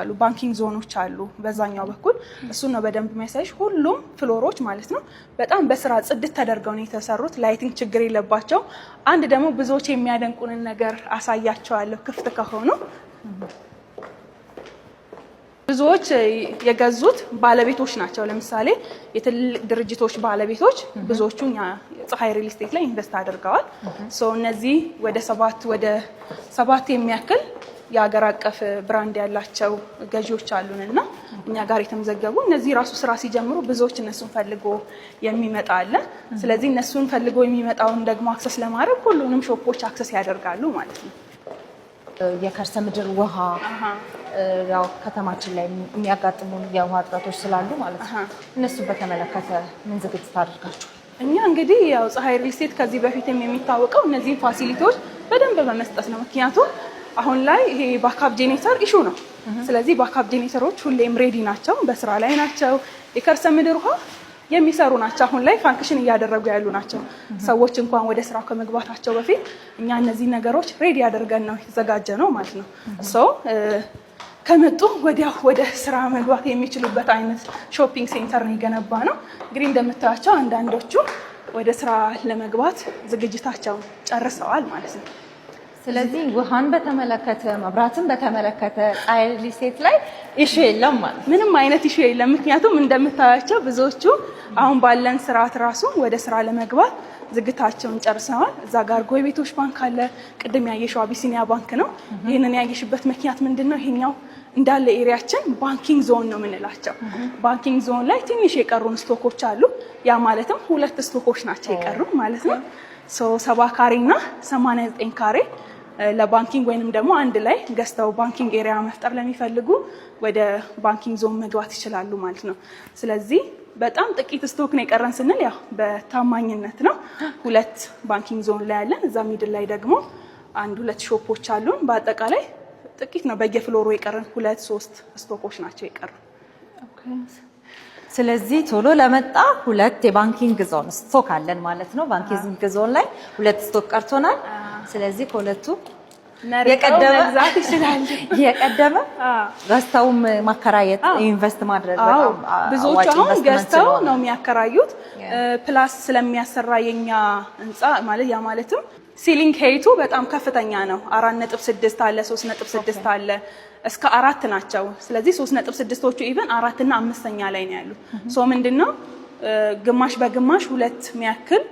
አሉ ባንኪንግ ዞኖች አሉ በዛኛው በኩል እሱ ነው በደንብ የሚያሳይሽ ሁሉም ፍሎሮች ማለት ነው በጣም በስራ ጽድት ተደርገው ነው የተሰሩት ላይቲንግ ችግር የለባቸው አንድ ደግሞ ብዙዎች የሚያደንቁንን ነገር አሳያቸዋለሁ ክፍት ከሆኑ ብዙዎች የገዙት ባለቤቶች ናቸው ለምሳሌ የትልቅ ድርጅቶች ባለቤቶች ብዙዎቹኛ ፀሐይ ሪል ስቴት ላይ ኢንቨስት አድርገዋል ሶ እነዚህ ወደ 7 የሚያክል የሀገር አቀፍ ብራንድ ያላቸው ገዢዎች አሉንና እኛ ጋር የተመዘገቡ እነዚህ ራሱ ስራ ሲጀምሩ ብዙዎች እነሱን ፈልጎ የሚመጣ አለ ስለዚህ እነሱን ፈልጎ የሚመጣውን ደግሞ አክሰስ ለማድረግ ሁሉንም ሾፖች አክሰስ ያደርጋሉ ማለት ነው የከርሰ ምድር ውሃ ያው ከተማችን ላይ የሚያጋጥሙ የውሃ እጥረቶች ስላሉ ማለት ነው እነሱ በተመለከተ ምን ዝግጅት አድርጋችሁ እኛ እንግዲህ ያው ፀሐይ ሪል ስቴት ከዚህ በፊትም የሚታወቀው እነዚህ ፋሲሊቲዎች በደንብ በመስጠት ነው ምክንያቱም አሁን ላይ ይሄ ባካፕ ጄኔሬተር ኢሹ ነው ስለዚህ ባካፕ ጄኔሬተሮች ሁሌም ሬዲ ናቸው በስራ ላይ ናቸው የከርሰ ምድር ውሃ የሚሰሩ ናቸው አሁን ላይ ፋንክሽን እያደረጉ ያሉ ናቸው ሰዎች እንኳን ወደ ስራው ከመግባታቸው በፊት እኛ እነዚህ ነገሮች ሬዲ አድርገን ነው የተዘጋጀ ነው ማለት ነው ሶ ከመጡ ወዲያው ወደ ስራ መግባት የሚችሉበት አይነት ሾፒንግ ሴንተር ነው የገነባ ነው እንግዲህ እንደምታያቸው አንዳንዶቹ ወደ ስራ ለመግባት ዝግጅታቸውን ጨርሰዋል ማለት ነው ስለዚህ ውሃን በተመለከተ መብራትን በተመለከተ ፀሐይ ሪል ስቴት ላይ ኢሹ የለም ማለት ምንም አይነት ኢሹ የለም ምክንያቱም እንደምታያቸው ብዙዎቹ አሁን ባለን ስርዓት ራሱ ወደ ስራ ለመግባት ዝግጅታቸውን ጨርሰዋል እዛ ጋር ጎይቤቶች ባንክ አለ ቅድም ያየሽው አቢሲኒያ ባንክ ነው ይሄንን ያየሽበት ምክንያት ምንድነው ይሄኛው እንዳለ ኤሪያችን ባንኪንግ ዞን ነው የምንላቸው ባንኪንግ ዞን ላይ ትንሽ የቀሩን ስቶኮች አሉ ያ ማለትም 2 ስቶኮች ናቸው የቀሩ ማለት ነው ሶ 70 ካሬ እና 89 ካሬ ለባንኪንግ ወይንም ደግሞ አንድ ላይ ገዝተው ባንኪንግ ኤሪያ መፍጠር ለሚፈልጉ ወደ ባንኪንግ ዞን መግባት ይችላሉ ማለት ነው ስለዚህ በጣም ጥቂት ስቶክ ነው የቀረን ስንል ያው በታማኝነት ነው 2 ባንኪንግ ዞን ላይ ያለን እዛ ሚድል ላይ ደግሞ 2 ሾፖች አሉን በአጠቃላይ ጥቂት ነው በየፍሎሩ የቀረን 2-3 ስቶኮች ናቸው የቀረን ስለዚህ ቶሎ ለመጣ 2 የባንኪንግ ዞን ስቶክ አለን ማለት ነው ባንኪንግ ዞን ላይ 2 ስቶክ ቀርቶናል ስለዚህ ከሁለቱ የቀደመ ገዝተውም ማከራየት ኢንቨስት ማድረግ በጣም ብዙዎች አሁን ገዝተው ነው የሚያከራዩት ፕላስ ስለሚያሰራ የኛ ህንጻ ማለት ያ ማለትም ሲሊንግ ሄይቱ በጣም ከፍተኛ ነው 4.6 አለ 3.6 አለ እስከ 4 ናቸው ስለዚህ 3.6ዎቹ ኢቭን 4 እና 5ኛ ላይ ነው ያሉ ሶ ምንድነው ግማሽ በግማሽ 2 ሚያክል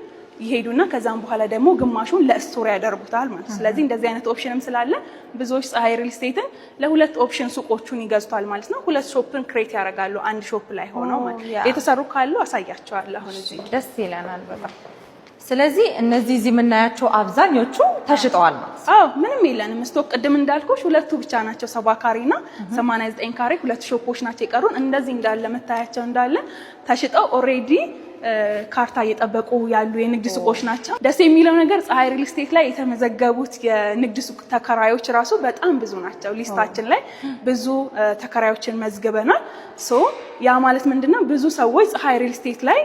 ይሄዱና ከዛም በኋላ ደግሞ ግማሹን ለስቶር ያደርጉታል ማለት ስለዚህ እንደዚህ አይነት ኦፕሽንም ስላለ ብዙዎች ፀሐይ ሪል ስቴትን ለሁለት ኦፕሽን ሱቆቹን ይገዙታል ማለት ነው 2 ሾፕን ክሬት ያደርጋሉ አንድ ሾፕ ላይ ሆኖ ማለት የተሰሩ ካሉ አሳያቸዋለሁ አሁን እዚህ ደስ ይለናል በጣም ስለዚህ እነዚህ እዚህ የምናያቸው አብዛኞቹ ተሽጠዋል ማለት አዎ ምንም የለንም ስቶክ ቅድም እንዳልኩሽ 2 ብቻ ናቸው 70 ካሬና 89 ካሬ 2 ሾፖች ናቸው የቀሩን እንደዚህ እንዳለ መታያቸው እንዳለ ተሽጠው ኦሬዲ ካርታ እየጠበቁ ያሉ የንግድ ሱቆች ናቸው ደስ የሚለው ነገር ፀሐይ ሪል ስቴት ላይ የተመዘገቡት የንግድ ሱቅ ተከራዮች ራሱ በጣም ብዙ ናቸው ሊስታችን ላይ ብዙ ተከራዮችን መዝግበናል ሶ ያ ማለት ምንድነው ብዙ ሰዎች ፀሐይ ሪል ስቴት ላይ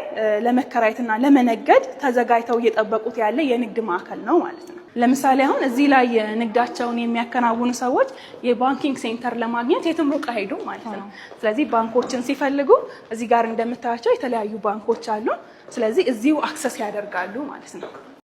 ለመከራየትና ለመነገድ ተዘጋጅተው እየጠበቁት ያለ የንግድ ማዕከል ነው ማለት ነው ለምሳሌ አሁን እዚህ ላይ ንግዳቸውን የሚያከናውኑ ሰዎች የባንኪንግ ሴንተር ለማግኘት የትም ሩቅ አይሄዱም ማለት ነው ስለዚህ ባንኮችን ሲፈልጉ እዚህ ጋር እንደምታያቸው የተለያዩ ባንኮች አሉ ስለዚህ እዚሁ አክሰስ ያደርጋሉ ማለት ነው